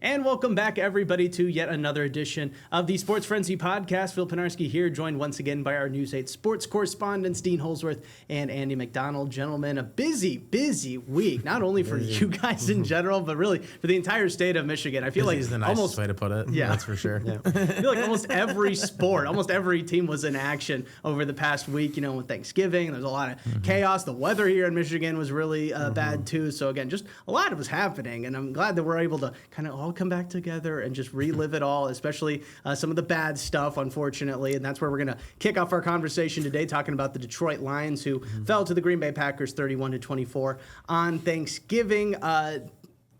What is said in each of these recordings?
And welcome back, everybody, to yet another edition of the Sports Frenzy podcast. Phil Penarski here, joined once again by our News 8 sports correspondents, Dean Holzwarth and Andy McDonald. Gentlemen, a busy week, not only for you guys in general, but really for the entire state of Michigan. I feel busy is the nicest almost way to put it. Yeah, that's for sure. Yeah. I feel like almost every sport, almost every team was in action over the past week. You know, with Thanksgiving, there's a lot of chaos. The weather here in Michigan was really bad too. So again, just a lot was happening, and I'm glad that we're able to kind of all come back together and just relive it all, especially some of the bad stuff, unfortunately. And that's where we're going to kick off our conversation today, talking about the Detroit Lions, who fell to the Green Bay Packers 31-24 on Thanksgiving.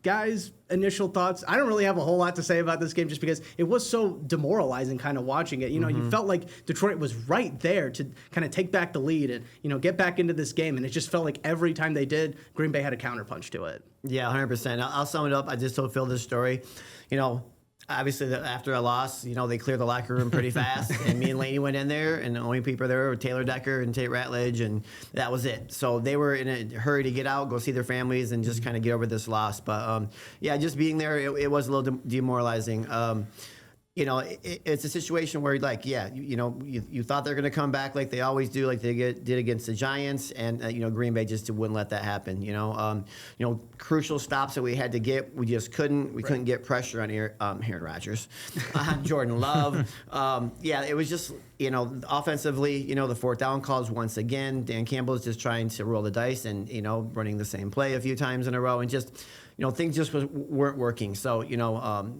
Guys, initial thoughts. I don't really have a whole lot to say about this game just because it was so demoralizing kind of watching it. You know, you felt like Detroit was right there to kind of take back the lead and, you know, get back into this game. And it just felt like every time they did, Green Bay had a counterpunch to it. Yeah, 100%. I'll sum it up. I just told Phil this story. You know, obviously, after a loss, you know, they cleared the locker room pretty fast. And me and Laney went in there, and the only people there were Taylor Decker and Tate Ratledge, and that was it. So they were in a hurry to get out, go see their families, and just kind of get over this loss. But, yeah, just being there, it was a little demoralizing. You know, it's a situation where, like, yeah, you thought they're going to come back like they always do, like they did against the Giants, and you know, Green Bay just wouldn't let that happen. You know, crucial stops that we had to get, we just couldn't. We couldn't get pressure on Aaron Rodgers, on Jordan Love. Yeah, it was just, you know, offensively, you know, the fourth down calls once again. Dan Campbell is just trying to roll the dice and, you know, running the same play a few times in a row, and just, you know, things just weren't working. So, you know,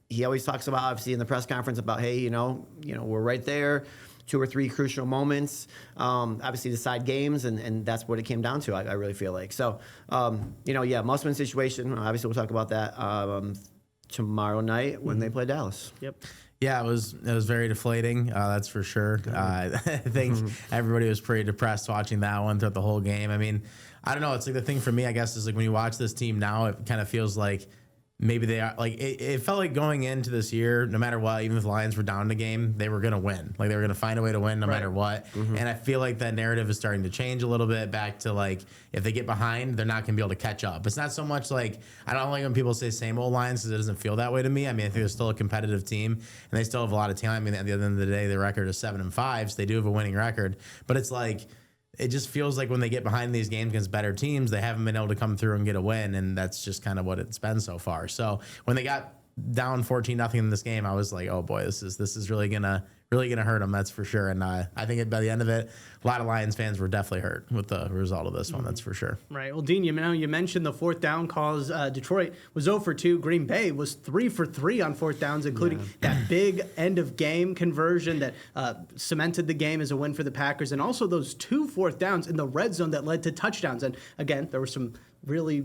he always talks about, obviously, in the press conference about, hey, you know, we're right there, 2 or 3 crucial moments, obviously decide games, and that's what it came down to, I really feel like. So, you know, yeah, must-win situation. Obviously, we'll talk about that tomorrow night when they play Dallas. Yep. Yeah, it was very deflating. That's for sure. I think everybody was pretty depressed watching that one throughout the whole game. I mean, I don't know. It's like the thing for me, I guess, is like when you watch this team now, it kind of feels like maybe they are like it felt like going into this year, no matter what, even if the Lions were down the game, they were going to win. Like they were going to find a way to win no matter what. And I feel like that narrative is starting to change a little bit back to like if they get behind, they're not going to be able to catch up. It's not so much like I don't like when people say same old Lions because it doesn't feel that way to me. I mean, I think they're still a competitive team and they still have a lot of talent. I mean, at the end of the day, the record is 7-5, so they do have a winning record. But it's like it just feels like when they get behind these games against better teams, they haven't been able to come through and get a win, and that's just kind of what it's been so far. So when they got down 14-0 in this game, I was like, oh boy, this is really gonna hurt them. That's for sure. And I think by the end of it, a lot of Lions fans were definitely hurt with the result of this one. That's for sure. Right. Well, Dean, you mentioned the fourth down calls. Detroit was 0 for 2. Green Bay was 3 for 3 on fourth downs, including that big end of game conversion that cemented the game as a win for the Packers, and also those 2 fourth downs in the red zone that led to touchdowns. And again, there were some really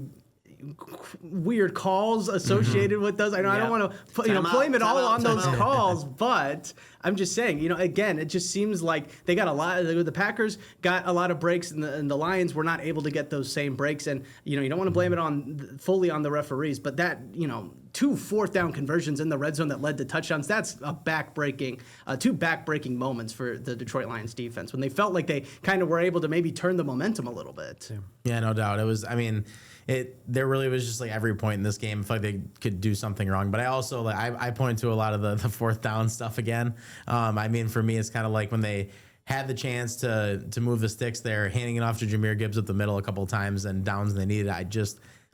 weird calls associated with those. I know I don't want to blame it all on those calls, but I'm just saying, again, it just seems like they got a lot. The Packers got a lot of breaks, and the Lions were not able to get those same breaks. And you don't want to blame it fully on the referees, but that 2 fourth down conversions in the red zone that led to touchdowns, that's a two back-breaking moments for the Detroit Lions defense when they felt like they kind of were able to maybe turn the momentum a little bit. Yeah, no doubt. It was, there really was just like every point in this game, I felt like they could do something wrong. But I also, I point to a lot of the fourth down stuff again. For me, it's kind of like when they had the chance to move the sticks there, handing it off to Jahmyr Gibbs up the middle a couple of times and downs they needed.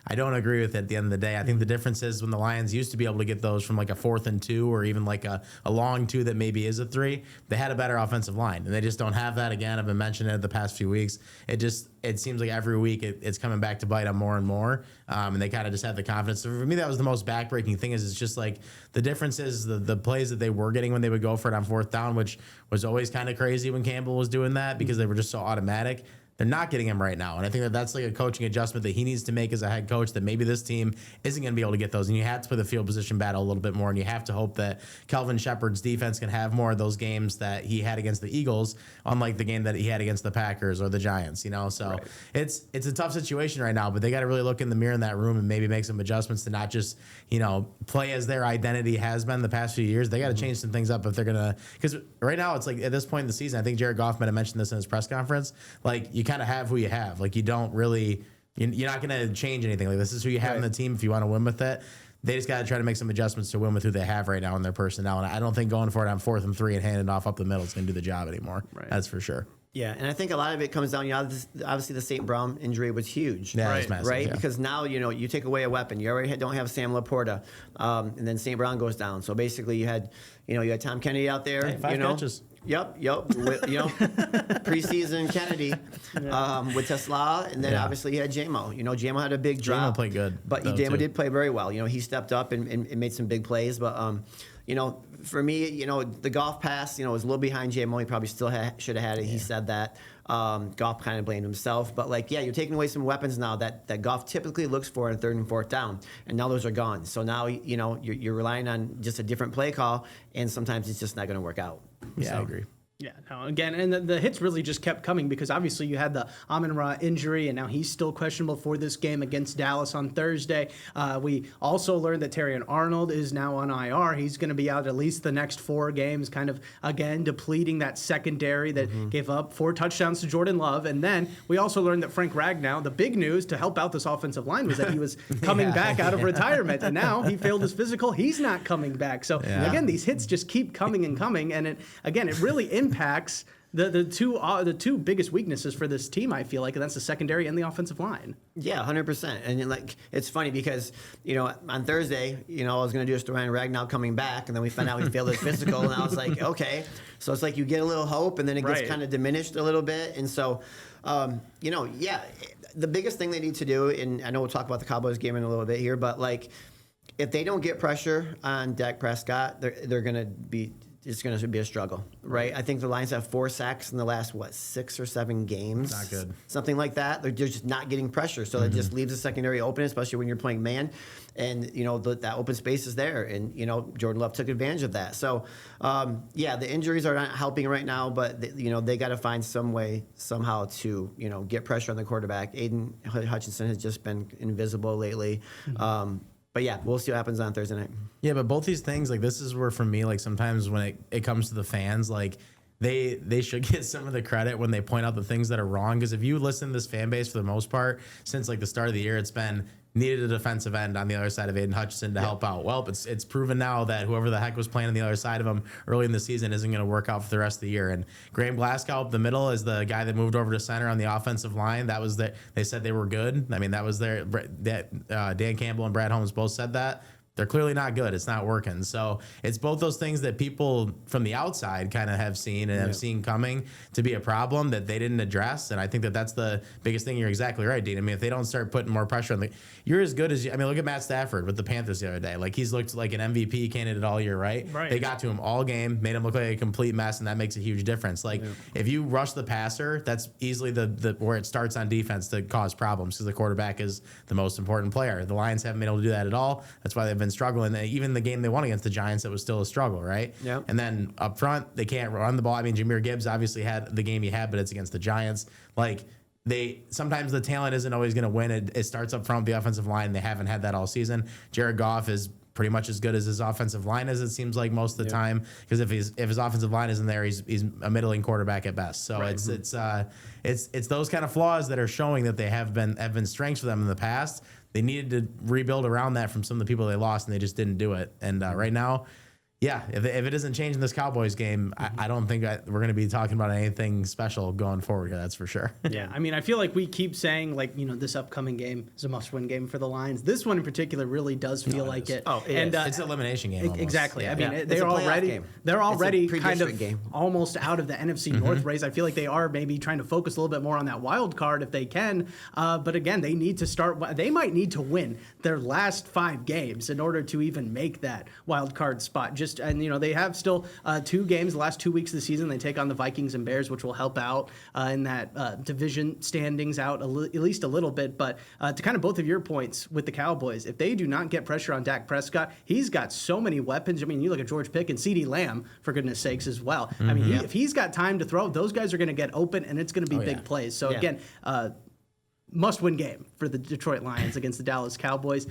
I don't agree with it at the end of the day. I think the difference is when the Lions used to be able to get those from like a 4th and 2 or even like a long 2 that maybe is a 3, they had a better offensive line, and they just don't have that again. I've been mentioning it the past few weeks. It seems like every week it's coming back to bite them more and more, and they kind of just have the confidence. So for me, that was the most backbreaking thing. Is it's just like the difference is the plays that they were getting when they would go for it on fourth down, which was always kind of crazy when Campbell was doing that because they were just so automatic. They're not getting him right now. And I think that's like a coaching adjustment that he needs to make as a head coach, that maybe this team isn't going to be able to get those. And you have to play the field position battle a little bit more. And you have to hope that Kelvin Shepard's defense can have more of those games that he had against the Eagles, unlike the game that he had against the Packers or the Giants, So right. It's a tough situation right now, but they got to really look in the mirror in that room and maybe make some adjustments to not just, play as their identity has been the past few years. They got to change some things up if they're going to, because right now it's like at this point in the season, I think Jared Goff might have mentioned this in his press conference, like you kind of have who you have. Like you don't really, you're not going to change anything. Like this is who you have in the team if you want to win with it. they just got to try to make some adjustments to win with who they have right now in their personnel. And I don't think going for it on 4th and 3 and handing it off up the middle is going to do the job anymore. Right. That's for sure. Yeah, and I think a lot of it comes down, obviously the St. Brown injury was huge. Yeah, Right. it's massive. Right, Yeah. because now you take away a weapon. You already don't have Sam Laporta, and then St. Brown goes down. So basically, you had Tom Kennedy out there. Hey, 5 catches. Yep. Preseason Kennedy with Tesla, and then obviously you had JMO. JMO had a big drop. JMO played good, but though, JMO too. did play very well. He stepped up and made some big plays. But for me, the golf pass, was a little behind JMO. He probably still should have had it. He said that. Goff kind of blamed himself, but you're taking away some weapons now that Goff typically looks for in 3rd and 4th down, and now those are gone. So now you're relying on just a different play call, and sometimes it's just not going to work out. Yeah, So- I agree. Yeah, no, again, and the hits really just kept coming because obviously you had the Amon-Ra injury, and now he's still questionable for this game against Dallas on Thursday. We also learned that Terrion Arnold is now on IR. He's going to be out at least the next 4 games, kind of, again, depleting that secondary that gave up 4 touchdowns to Jordan Love. And then we also learned that Frank Ragnow, the big news to help out this offensive line was that he was coming back out of retirement, and now he failed his physical. He's not coming back. So, again, these hits just keep coming and coming, and it really impacts the two biggest weaknesses for this team, I feel like, and that's the secondary and the offensive line. Yeah, 100%. And it's funny because on Thursday, I was going to do a story on Ragnow coming back, and then we found out he failed his physical, and I was like, okay. So it's like you get a little hope, and then it gets Right. kind of diminished a little bit, and so the biggest thing they need to do, and I know we'll talk about the Cowboys game in a little bit here, but if they don't get pressure on Dak Prescott, they're going to be. It's going to be a struggle, right? I think the Lions have 4 sacks in the last 6 or 7 games. Not good. Something like that. They're just not getting pressure, so it just leaves the secondary open, especially when you're playing man, and that open space is there, and Jordan Love took advantage of that. So, the injuries are not helping right now, but they got to find some way somehow to get pressure on the quarterback. Aiden Hutchinson has just been invisible lately. But yeah, we'll see what happens on Thursday night. Yeah, but both these things, this is where for me, sometimes when it comes to the fans, they should get some of the credit when they point out the things that are wrong. Because if you listen to this fan base for the most part, since the start of the year, it's been needed a defensive end on the other side of Aiden Hutchinson to help out. Well, it's proven now that whoever the heck was playing on the other side of him early in the season isn't going to work out for the rest of the year. And Graham Glasgow up the middle is the guy that moved over to center on the offensive line. That was they said they were good. I mean, that was Dan Campbell and Brad Holmes both said that. They're clearly not good. It's not working. So it's both those things that people from the outside kind of have seen and have seen coming to be a problem that they didn't address. And I think that's the biggest thing. You're exactly right, Dean. I mean, if they don't start putting more pressure on you're as good as you. I mean, look at Matt Stafford with the Panthers the other day. He's looked like an MVP candidate all year, right? Right. They got to him all game, made him look like a complete mess, and that makes a huge difference. If you rush the passer, that's easily the where it starts on defense to cause problems because the quarterback is the most important player. The Lions haven't been able to do that at all. That's why they've been struggling. Even the game they won against the Giants, it was still a struggle, right? Yeah. And then up front, they can't run the ball. I mean, Jahmyr Gibbs obviously had the game he had, but it's against the Giants. Sometimes the talent isn't always going to win. It starts up front with the offensive line. They haven't had that all season. Jared Goff is pretty much as good as his offensive line is, it seems like, most of the time. Because if his offensive line isn't there, he's a middling quarterback at best. So it's those kind of flaws that are showing that they have been strengths for them in the past. They needed to rebuild around that from some of the people they lost, and they just didn't do it. And right now, if it isn't changing this Cowboys game, I don't think we're going to be talking about anything special going forward. That's for sure. Yeah, I mean, I feel like we keep saying, this upcoming game is a must-win game for the Lions. This one in particular really does feel like it. Oh, it and, is. It's an elimination game. Almost. Exactly. Yeah. I mean, Yeah. It's they're a playoff already game. they're already It's a kind of pre-district game. almost out of the NFC North race. I feel like they are maybe trying to focus a little bit more on that wild card if they can. But again, they need to start. They might need to win their last 5 games in order to even make that wild card spot. They have still 2 games the last 2 weeks of the season. They take on the Vikings and Bears, which will help out in that division standings out at least a little bit. But to kind of both of your points with the Cowboys, if they do not get pressure on Dak Prescott, he's got so many weapons. I mean, you look at George Pickens, CeeDee Lamb, for goodness sakes, as well. I mean, if he's got time to throw, those guys are going to get open, and it's going to be big plays. So again, must-win game for the Detroit Lions against the Dallas Cowboys.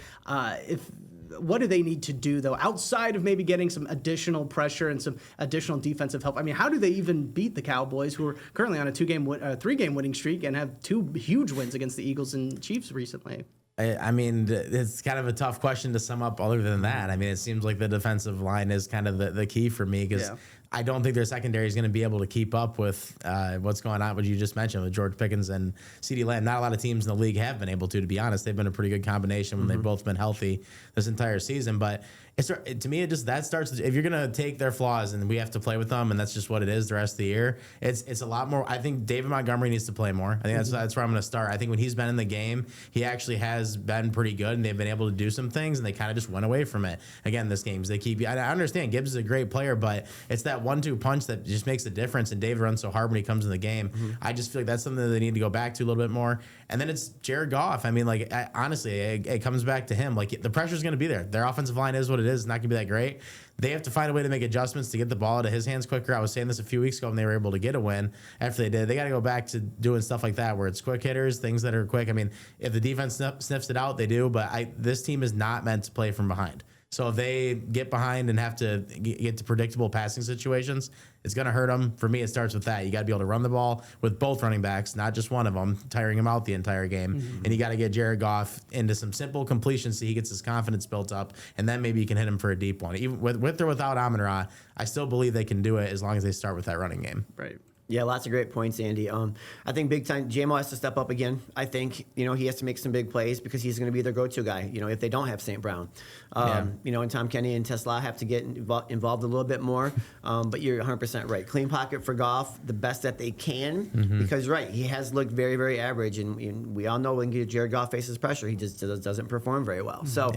What do they need to do, though, outside of maybe getting some additional pressure and some additional defensive help? I mean, how do they even beat the Cowboys, who are currently on a 3-game winning streak and have 2 huge wins against the Eagles and Chiefs recently? I mean, it's kind of a tough question to sum up other than that. I mean, it seems like the defensive line is kind of the key for me because I don't think their secondary is going to be able to keep up with what's going on, what you just mentioned with George Pickens and CeeDee Lamb. Not a lot of teams in the league have been able to be honest. They've been a pretty good combination when they've both been healthy this entire season. But to me, that starts, if you're going to take their flaws and we have to play with them, and that's just what it is the rest of the year, it's a lot more. I think David Montgomery needs to play more. I think that's where I'm going to start. I think when he's been in the game, he actually has been pretty good, and they've been able to do some things, and they kind of just went away from it. Again, this game, I understand Gibbs is a great player, but it's that 1-2 punch that just makes a difference, and David runs so hard when he comes in the game. I just feel like that's something that they need to go back to a little bit more. And then it's Jared Goff. I mean, honestly, it comes back to him. Like, the pressure's going to be there. Their offensive line is what it is. It's not going to be that great. They have to find a way to make adjustments to get the ball out of his hands quicker. I was saying this a few weeks ago when they were able to get a win after they did. They got to go back to doing stuff like that where it's quick hitters, things that are quick. I mean, if the defense sniffs it out, they do. But this team is not meant to play from behind. So if they get behind and have to get to predictable passing situations, it's going to hurt them. For me, it starts with that. You got to be able to run the ball with both running backs, not just one of them, tiring him out the entire game. And you got to get Jared Goff into some simple completions so he gets his confidence built up, and then maybe you can hit him for a deep one. Even with or without Amon-Ra, I still believe they can do it as long as they start with that running game. Right. Yeah, lots of great points, Andy. I think big time, JMO has to step up again. I think, he has to make some big plays because he's going to be their go-to guy, if they don't have St. Brown. And Tom Kenny and Tesla have to get involved a little bit more. But you're 100% right. Clean pocket for Goff, the best that they can, because, he has looked very, very average. And we all know when Jared Goff faces pressure, he just doesn't perform very well. So,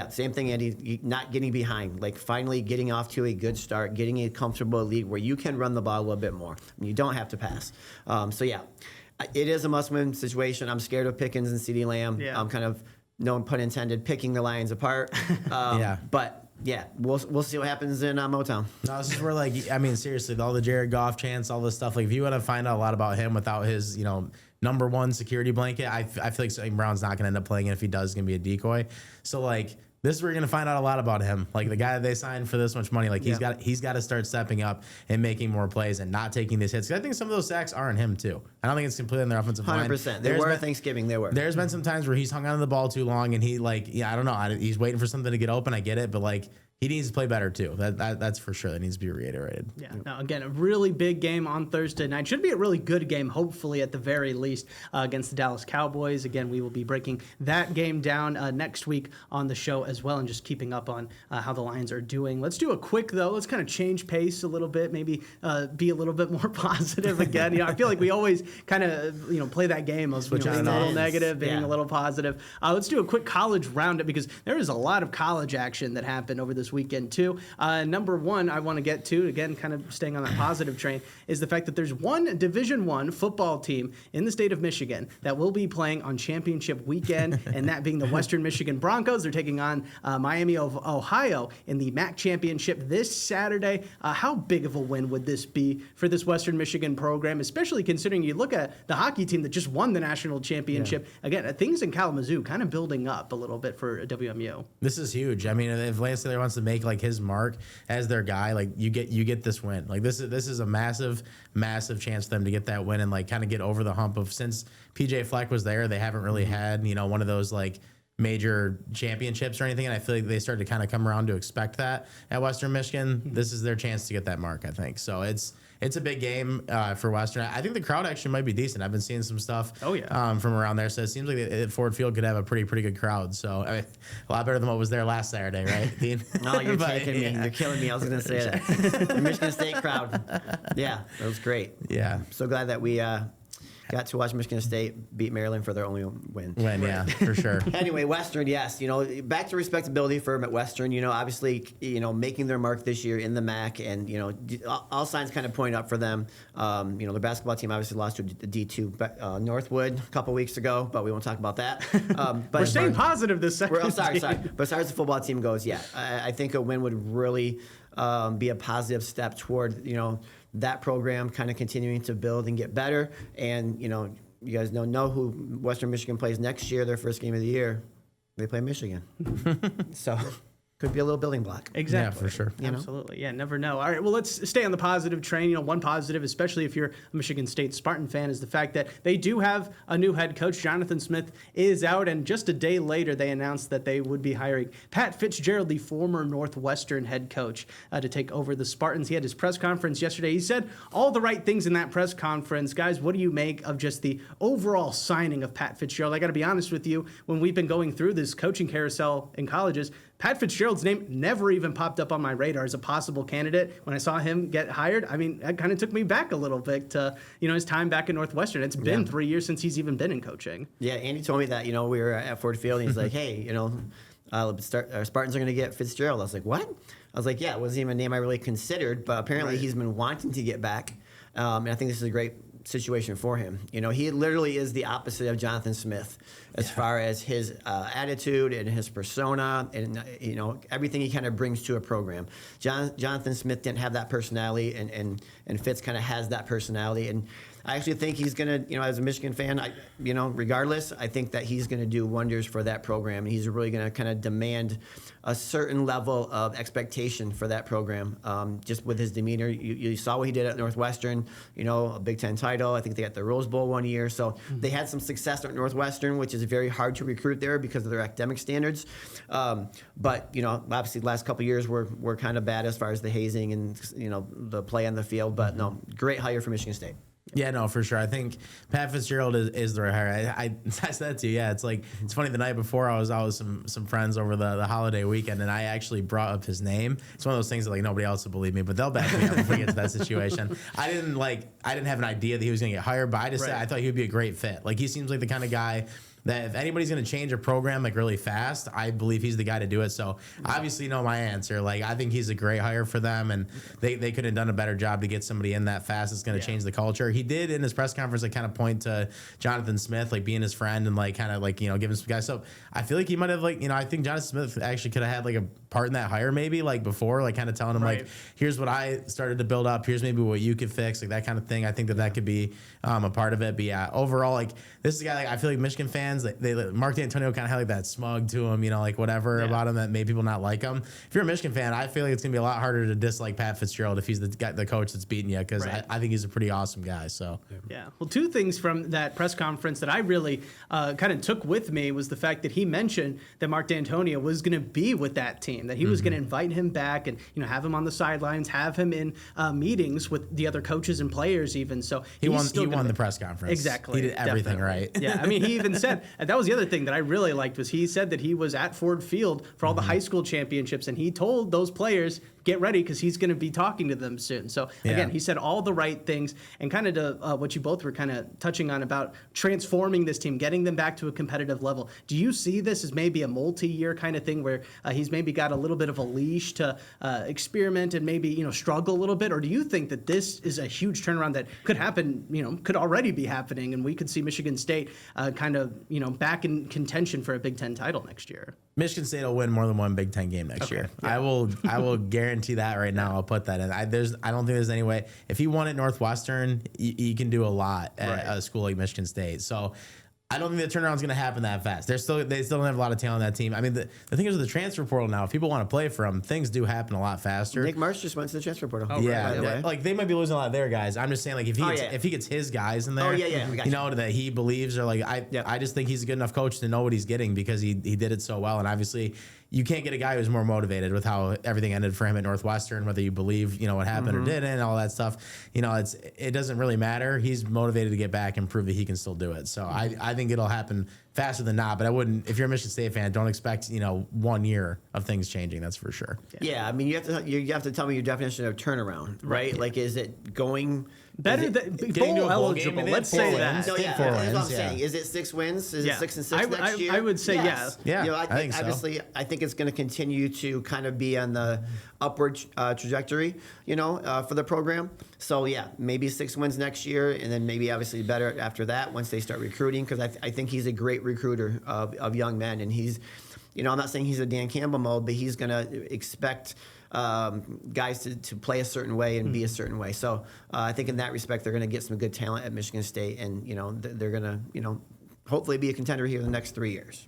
same thing, Andy, not getting behind, like finally getting off to a good start, getting a comfortable lead where you can run the ball a little bit more. You don't have to pass. It is a must-win situation. I'm scared of Pickens and CeeDee Lamb. Yeah. I'm kind of, no pun intended, picking the Lions apart. But we'll see what happens in Motown. No, this is where seriously, all the Jared Goff chants, all this stuff. Like, if you want to find out a lot about him without his, number one security blanket, I feel like St. Brown's not going to end up playing. And if he does, it's going to be a decoy. So this is where you're going to find out a lot about him. Like, the guy that they signed for this much money, he's got to start stepping up and making more plays and not taking these hits. 'Cause I think some of those sacks are on him too. I don't think it's completely on their offensive line. 100%. They were at Thanksgiving. They were. There's been some times where he's hung on to the ball too long and he I don't know. He's waiting for something to get open. I get it, but he needs to play better too. That's for sure. That needs to be reiterated. Yeah. Now, again, a really big game on Thursday night. Should be a really good game, hopefully, at the very least, against the Dallas Cowboys. Again, we will be breaking that game down next week on the show as well, and just keeping up on how the Lions are doing. Let's do a quick, though. Let's kind of change pace a little bit, maybe be a little bit more positive again. I feel like we always kind of, play that game of being a little negative, being a little positive. Let's do a quick college roundup because there is a lot of college action that happened over this weekend too. Number one I want to get to, again, kind of staying on that positive train, is the fact that there's one Division I football team in the state of Michigan that will be playing on championship weekend, and that being the Western Michigan Broncos. They're taking on Miami of Ohio in the MAC championship this Saturday. How big of a win would this be for this Western Michigan program, especially considering you look at the hockey team that just won the national championship. Again, things in Kalamazoo kind of building up a little bit for WMU. This is huge. I mean, if Lance Taylor wants to make his mark as their guy, you get this win. This is a massive chance for them to get that win and kind of get over the hump of, since PJ Fleck was there, they haven't really had one of those major championships or anything, and I feel like they started to kind of come around to expect that at Western Michigan. This is their chance to get that mark, I think. So it's a big game for Western. I think the crowd actually might be decent. I've been seeing some stuff from around there, so it seems like Ford Field could have a pretty good crowd. So a lot better than what was there last Saturday, right, Dean? No, you're taking me. You're killing me. I was going to say that. The Michigan State crowd. Yeah, that was great. Yeah. So glad that we got to watch Michigan State beat Maryland for their only win. Yeah, for sure. Anyway, Western, yes. Back to respectability for them at Western. Obviously, making their mark this year in the MAC, and all signs kind of point up for them. The basketball team obviously lost to D2 Northwood a couple weeks ago, but we won't talk about that. But we're staying positive this second. Sorry. But as far as the football team goes, I think a win would really be a positive step toward that program kind of continuing to build and get better. And you guys know who Western Michigan plays next year. Their first game of the year, they play Michigan. So could be a little building block. Exactly. Yeah, for sure. Absolutely. Yeah, never know. All right, well, let's stay on the positive train. One positive, especially if you're a Michigan State Spartan fan, is the fact that they do have a new head coach. Jonathan Smith is out, and just a day later, they announced that they would be hiring Pat Fitzgerald, the former Northwestern head coach, to take over the Spartans. He had his press conference yesterday. He said all the right things in that press conference. Guys, what do you make of just the overall signing of Pat Fitzgerald? I got to be honest with you, when we've been going through this coaching carousel in colleges, Pat Fitzgerald's name never even popped up on my radar as a possible candidate. When I saw him get hired, I mean, that kind of took me back a little bit to, his time back in Northwestern. It's been 3 years since he's even been in coaching. Yeah, Andy told me that, we were at Ford Field, and he's like, hey, our Spartans are going to get Fitzgerald. I was like, what? I was like, yeah, it wasn't even a name I really considered, but apparently he's been wanting to get back. And I think this is a great situation for him. He literally is the opposite of Jonathan Smith as far as his attitude and his persona and, everything he kind of brings to a program. Jonathan Smith didn't have that personality, and Fitz kind of has that personality. And I actually think he's going to, as a Michigan fan, regardless, I think that he's going to do wonders for that program. He's really going to kind of demand a certain level of expectation for that program. Just with his demeanor, you saw what he did at Northwestern, a Big Ten title. I think they got the Rose Bowl one year. So they had some success at Northwestern, which is very hard to recruit there because of their academic standards. But, obviously the last couple of years were kind of bad as far as the hazing and, the play on the field. But no, great hire for Michigan State. Yeah, no, for sure. I think Pat Fitzgerald is the right hire. I said that to you. Yeah, it's funny. The night before, I was out with some friends over the holiday weekend, and I actually brought up his name. It's one of those things that nobody else will believe me, but they'll back me up if we get to that situation. I didn't have an idea that he was going to get hired, but I just said I thought he would be a great fit. He seems like the kind of guy that if anybody's going to change a program really fast, I believe he's the guy to do it. So obviously, you know my answer. I think he's a great hire for them, and they could have done a better job to get somebody in that fast. It's going to change the culture. He did in his press conference kind of point to Jonathan Smith being his friend and give him some guys. So I feel like he might have I think Jonathan Smith actually could have had a part in that hire maybe before kind of telling him here's what I started to build up. Here's maybe what you could fix that kind of thing. I think that could be a part of it. But yeah, overall this is a guy I feel like Michigan fans. Mark D'Antonio kind of had that smug to him, whatever about him that made people not like him. If you're a Michigan fan, I feel like it's gonna be a lot harder to dislike Pat Fitzgerald if he's the coach that's beating you, because I think he's a pretty awesome guy. So yeah, well, two things from that press conference that I really kind of took with me was the fact that he mentioned that Mark D'Antonio was going to be with that team, that he was going to invite him back and have him on the sidelines, have him in meetings with the other coaches and players even. So he won the press conference. Exactly, he did everything right. Yeah, I mean, he even said that was the other thing that I really liked was he said that he was at Ford Field for all the high school championships, and he told those players, get ready because he's going to be talking to them soon. So again, he said all the right things, and kind of to what you both were kind of touching on about transforming this team, getting them back to a competitive level. Do you see this as maybe a multi-year kind of thing where he's maybe got a little bit of a leash to experiment and maybe struggle a little bit, or do you think that this is a huge turnaround that could happen, could already be happening, and we could see Michigan State kind of back in contention for a Big Ten title next year? Michigan State will win more than one Big Ten game next year. Yeah. I will guarantee that right now. I'll put that in. I don't think there's any way. If he won at Northwestern, you can do a lot at a school like Michigan State. So I don't think the turnaround's going to happen that fast. They still don't have a lot of talent on that team. I mean, the thing is with the transfer portal now, if people want to play for them, things do happen a lot faster. Nick Marsh just went to the transfer portal. Oh, yeah, they might be losing a lot of their guys. I'm just saying, if he gets his guys in there, that he believes, or I just think he's a good enough coach to know what he's getting because he did it so well, and obviously you can't get a guy who's more motivated with how everything ended for him at Northwestern, whether you believe, what happened or didn't, all that stuff. It doesn't really matter. He's motivated to get back and prove that he can still do it. So I think it'll happen faster than not, but I wouldn't, if you're a Michigan State fan, don't expect, 1 year of things changing. That's for sure. Yeah. I mean, you have to tell me your definition of turnaround, right? Is it going better than bowl eligible? Let's say that. No, yeah, that's what I'm saying. Is it 6 wins? Is it 6-6 next year? I would say yes. Yeah, I think so. Obviously, I think it's going to continue to kind of be on the upward trajectory, for the program. So yeah, maybe 6 wins next year, and then maybe obviously better after that once they start recruiting, because I think he's a great recruiter of young men, and he's, I'm not saying he's a Dan Campbell mode, but he's going to expect guys to play a certain way and be a certain way. So I think in that respect, they're going to get some good talent at Michigan State, and they're going to hopefully be a contender here in the next 3 years.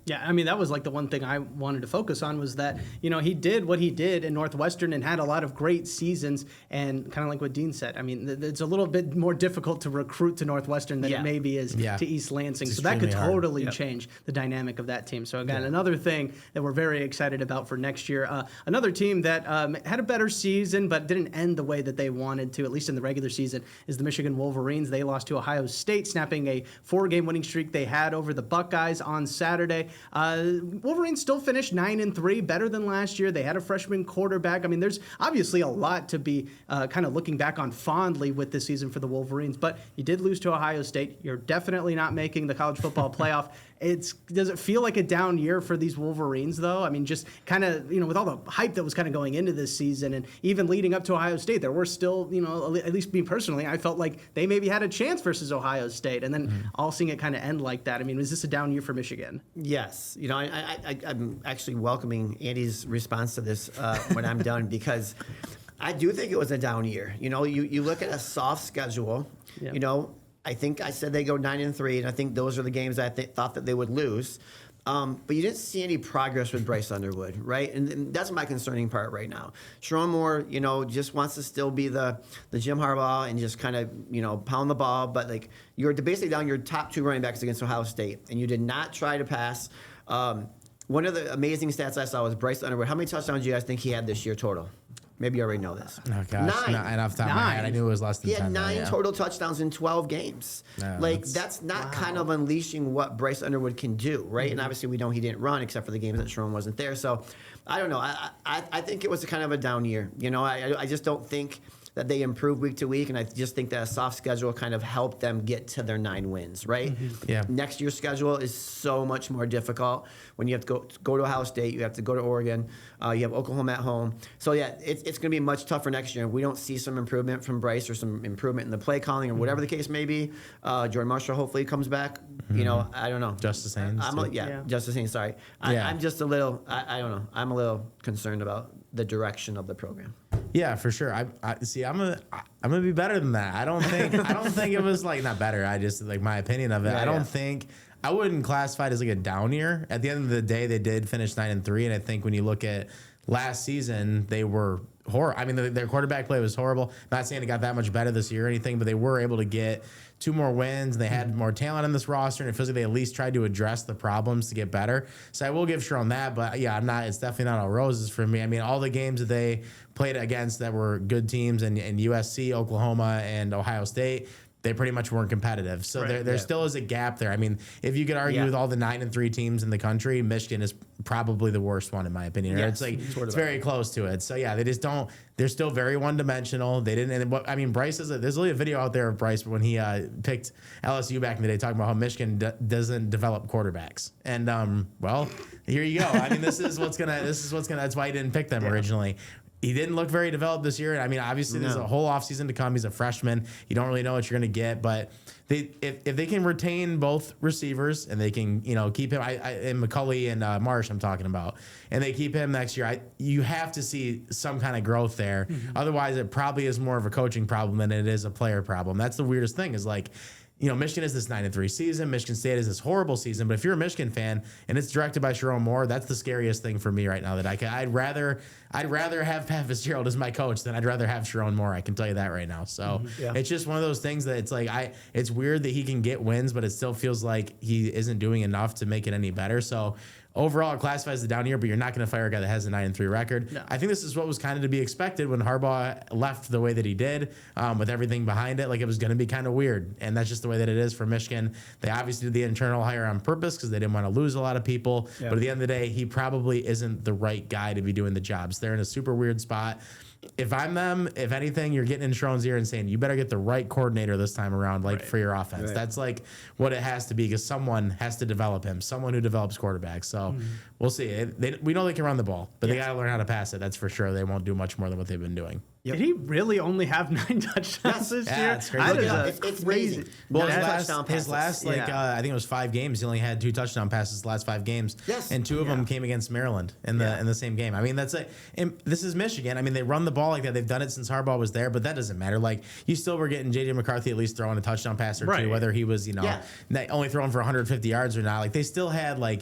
Yeah, I mean, that was like the one thing I wanted to focus on was that, he did what he did in Northwestern and had a lot of great seasons. And kind of like what Dean said, I mean, it's a little bit more difficult to recruit to Northwestern than it maybe is to East Lansing. So that could totally change the dynamic of that team. So again, another thing that we're very excited about for next year. Another team that had a better season but didn't end the way that they wanted to, at least in the regular season, is the Michigan Wolverines. They lost to Ohio State, snapping a 4-game winning streak they had over the Buckeyes on Saturday. Wolverines still finished 9-3, better than last year. They had a freshman quarterback. I mean, there's obviously a lot to be kind of looking back on fondly with this season for the Wolverines, but you did lose to Ohio State. You're definitely not making the college football playoff. Does it feel like a down year for these Wolverines, though? I mean, just kind of, with all the hype that was kind of going into this season and even leading up to Ohio State, there were still, at least me personally, I felt like they maybe had a chance versus Ohio State. And then all seeing it kind of end like that. I mean, was this a down year for Michigan? Yes. I'm actually welcoming Andy's response to this when I'm done, because I do think it was a down year. You look at a soft schedule, I think I said they go 9-3, and I think those are the games I thought that they would lose. But you didn't see any progress with Bryce Underwood, right? And that's my concerning part right now. Sharon Moore, just wants to still be the Jim Harbaugh and just kind of, pound the ball. But, you're basically down your top 2 running backs against Ohio State, and you did not try to pass. One of the amazing stats I saw was Bryce Underwood. How many touchdowns do you guys think he had this year total? Maybe you already know this. Oh, gosh. 9. Not off the top of my head. I knew it was less than 10. He had 9 total touchdowns in 12 games. No, that's not kind of unleashing what Bryce Underwood can do, right? And obviously we know he didn't run except for the games that Sharon wasn't there. So I don't know. I think it was kind of a down year. I just don't think that they improved week to week, and I just think that a soft schedule kind of helped them get to their 9 wins, right? Yeah. Next year's schedule is so much more difficult when you have to go to Ohio State, you have to go to Oregon, you have Oklahoma at home. So, yeah, it's going to be much tougher next year. If we don't see some improvement from Bryce or some improvement in the play calling or whatever the case may be, Jordan Marshall hopefully comes back. I don't know. Justice Haynes. Justice Haynes, sorry. I'm just a little, I don't know. I'm a little concerned about the direction of the program. Yeah, for sure. I see. I'm gonna be better than that. I don't think it was not better. I just my opinion of it. I don't think I wouldn't classify it as a down year. At the end of the day, they did finish 9-3, and I think when you look at last season, they were horrible. I mean, their quarterback play was horrible. Not saying it got that much better this year or anything, but they were able to get 2 more wins. They had more talent in this roster, and it feels like they at least tried to address the problems to get better. So I will give Sharon that, but yeah, it's definitely not all roses for me. I mean, all the games that they played against that were good teams, and USC, Oklahoma, and Ohio State, they pretty much weren't competitive. So there still is a gap there. I mean, if you could argue with all the 9-3 teams in the country, Michigan is probably the worst one in my opinion. Yes, it's very close to it. So yeah, they just don't. They're still very one-dimensional. They didn't. And I mean, Bryce there's only a video out there of Bryce when he picked LSU back in the day, talking about how Michigan doesn't develop quarterbacks. And well, here you go. I mean, this is what's gonna. That's why he didn't pick them originally. He didn't look very developed this year. And I mean, obviously, there's a whole offseason to come. He's a freshman. You don't really know what you're going to get. But if they can retain both receivers and they can, keep him, and McCulley and Marsh, I'm talking about, and they keep him next year, you have to see some kind of growth there. Mm-hmm. Otherwise, it probably is more of a coaching problem than it is a player problem. That's the weirdest thing is Michigan is this 9-3 season. Michigan State is this horrible season. But if you're a Michigan fan and it's directed by Sharon Moore, that's the scariest thing for me right now. I'd rather have Pat Fitzgerald as my coach than I'd rather have Sharon Moore. I can tell you that right now. So it's just one of those things that it's weird that he can get wins, but it still feels like he isn't doing enough to make it any better. So overall, it classifies the down year, but you're not going to fire a guy that has a 9-3 record. No. I think this is what was kind of to be expected when Harbaugh left the way that he did, with everything behind it. It was going to be kind of weird, and that's just the way that it is for Michigan. They obviously did the internal hire on purpose because they didn't want to lose a lot of people. Yep. But at the end of the day, he probably isn't the right guy to be doing the jobs. They're in a super weird spot. If I'm them, if anything, you're getting in Sharon's ear and saying, you better get the right coordinator this time around, for your offense. Right. That's what it has to be, because someone has to develop him, someone who develops quarterbacks. So we'll see. We know they can run the ball, but they got to learn how to pass it. That's for sure. They won't do much more than what they've been doing. Did he really only have 9 touchdowns this year? It's crazy. It's crazy. Well, Touchdown his passes. last I think it was 5 games. He only had 2 touchdown passes the last 5 games. Yes. And 2 of them came against Maryland in the same game. I mean, this is Michigan. I mean, they run the ball like that. They've done it since Harbaugh was there, but that doesn't matter. Like, you still were getting J.J. McCarthy at least throwing a touchdown pass or 2, whether he was, only throwing for 150 yards or not. Like, they still had like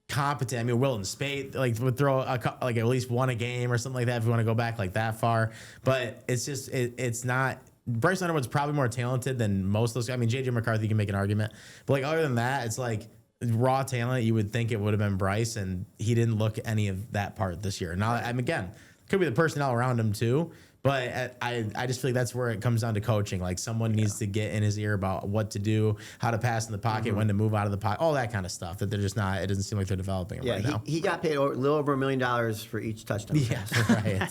competent. I mean, Wilton Spate would throw at least 1 a game or something like that if you want to go back like that far. But it's just it's not. Bryce Underwood's probably more talented than most of those. I mean, J.J. McCarthy can make an argument, but like other than that, it's like raw talent. You would think it would have been Bryce, and he didn't look any of that part this year. Now, I mean, again, could be the personnel around him too. But I just feel like that's where it comes down to coaching. Like, someone needs to get in his ear about what to do, how to pass in the pocket, when to move out of the pocket, all that kind of stuff that they're just not. It doesn't seem like they're developing it right now. He got paid a little over $1 million for each touchdown. Yeah, right.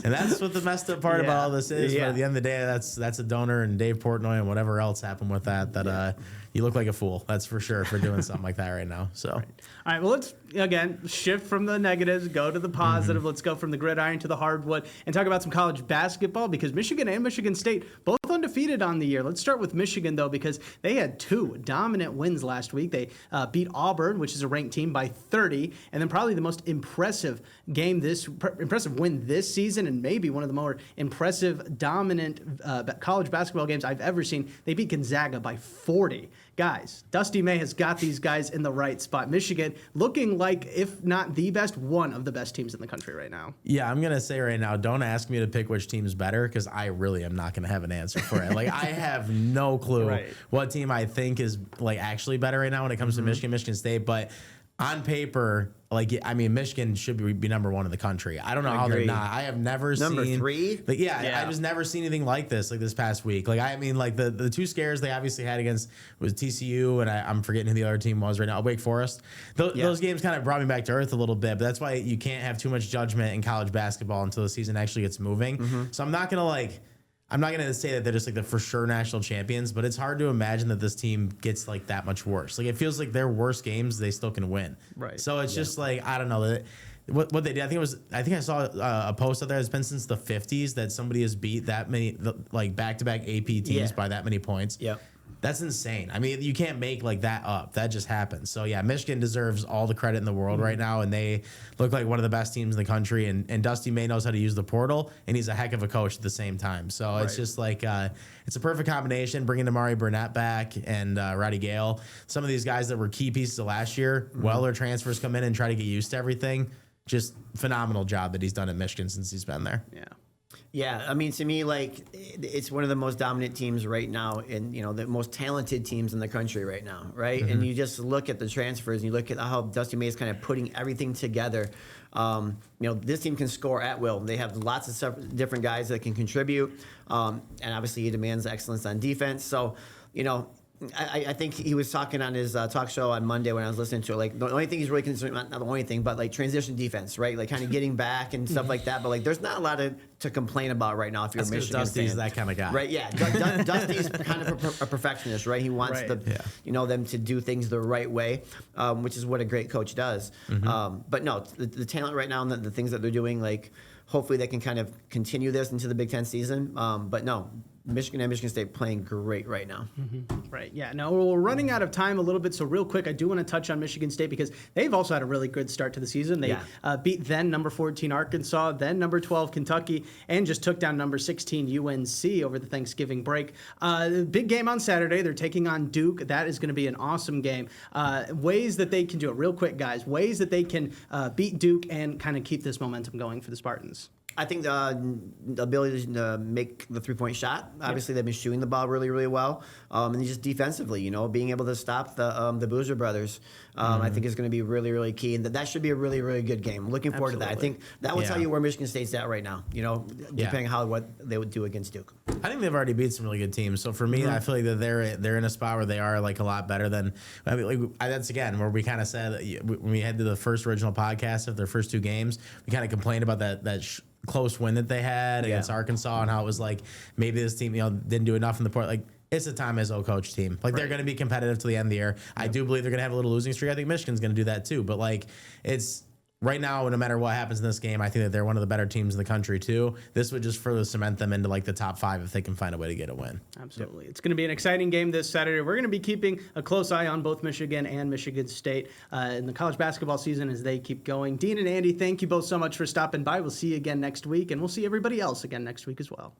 And that's what the messed up part about all this is. But at the end of the day, that's a donor and Dave Portnoy and whatever else happened with that. You look like a fool. That's for sure for doing something like that right now. So, all right. Well, let's again shift from the negatives, go to the positive. Let's go from the gridiron to the hardwood and talk about some college basketball because Michigan and Michigan State both undefeated on the year. Let's start with Michigan though because they had 2 dominant wins last week. They beat Auburn, which is a ranked team, by 30, and then probably the most impressive win this season, and maybe one of the more impressive dominant college basketball games I've ever seen. They beat Gonzaga by 40. Guys, Dusty May has got these guys in the right spot. Michigan looking like, if not the best, one of the best teams in the country right now. Yeah, I'm going to say right now, don't ask me to pick which team's better because I really am not going to have an answer for it. Like, I have no clue what team I think is like actually better right now when it comes to Michigan State. But on paper, Michigan should be number 1 in the country. I don't know how they're not. I have never seen number 3. I just never seen anything like this this past week. The 2 scares they obviously had against was TCU and I'm forgetting who the other team was right now. Wake Forest. Those games kind of brought me back to earth a little bit. But that's why you can't have too much judgment in college basketball until the season actually gets moving. So I'm not gonna say that they're just like the for sure national champions, but it's hard to imagine that this team gets like that much worse. Like, it feels like their worst games they still can win. Right. So it's just like, I don't know what they did. I think I saw a post out there. It's been since the 50s that somebody has beat that many back-to-back AP teams by that many points. Yep. That's insane. I mean, you can't make like that up. That just happens. So yeah, Michigan deserves all the credit in the world right now, and they look like one of the best teams in the country. And Dusty May knows how to use the portal, and he's a heck of a coach at the same time. So it's just like it's a perfect combination. Bringing Amari Burnett back and Roddy Gale, some of these guys that were key pieces of last year. Well, their transfers come in and try to get used to everything. Just phenomenal job that he's done at Michigan since he's been there. Yeah. Yeah, I mean, to me, like, it's one of the most dominant teams right now, and the most talented teams in the country right now, right? And you just look at the transfers, and you look at how Dusty May is kind of putting everything together. This team can score at will. They have lots of different guys that can contribute, and obviously he demands excellence on defense. So, I think he was talking on his talk show on Monday when I was listening to it. Like, the only thing he's really concerned about, not the only thing, but like transition defense, right? Like, kind of getting back and stuff like that. But like, there's not a lot to complain about right now if you're a Michigan Dusty's fan. that kind of guy, right? Yeah, Dusty's kind of a perfectionist, right? He wants them to do things the right way, which is what a great coach does. But no, the talent right now and the things that they're doing, like, hopefully they can kind of continue this into the Big Ten season. But no, Michigan and Michigan State playing great right now. Right. Yeah. Now we're running out of time a little bit, so real quick, I do want to touch on Michigan State because they've also had a really good start to the season. They beat then number 14 Arkansas, then number 12 Kentucky, and just took down number 16 UNC over the Thanksgiving break. Big game on Saturday. They're taking on Duke. That is going to be an awesome game. Ways that they can do it, real quick, guys. Ways that they can beat Duke and kind of keep this momentum going for the Spartans. I think the ability to make the three-point shot. Obviously, they've been shooting the ball really, really well. And just defensively, being able to stop the Boozer brothers, I think is going to be really, really key. And that should be a really, really good game. Looking forward to that. I think that will tell you where Michigan State's at right now, depending on what they would do against Duke. I think they've already beat some really good teams. So for me, I feel like that they're in a spot where they are like a lot better than. I mean, that's again where we kind of said when we had to the first original podcast of their first 2 games, we kind of complained about that close win that they had against Arkansas and how it was like maybe this team didn't do enough in the part. Like, it's a Tom Izzo coach team. Like, they're going to be competitive to the end of the year. I do believe they're going to have a little losing streak. I think Michigan's going to do that too. But like, right now, no matter what happens in this game, I think that they're one of the better teams in the country too. This would just further cement them into like the top 5 if they can find a way to get a win. Absolutely. It's going to be an exciting game this Saturday. We're going to be keeping a close eye on both Michigan and Michigan State in the college basketball season as they keep going. Dean and Andy, thank you both so much for stopping by. We'll see you again next week, and we'll see everybody else again next week as well.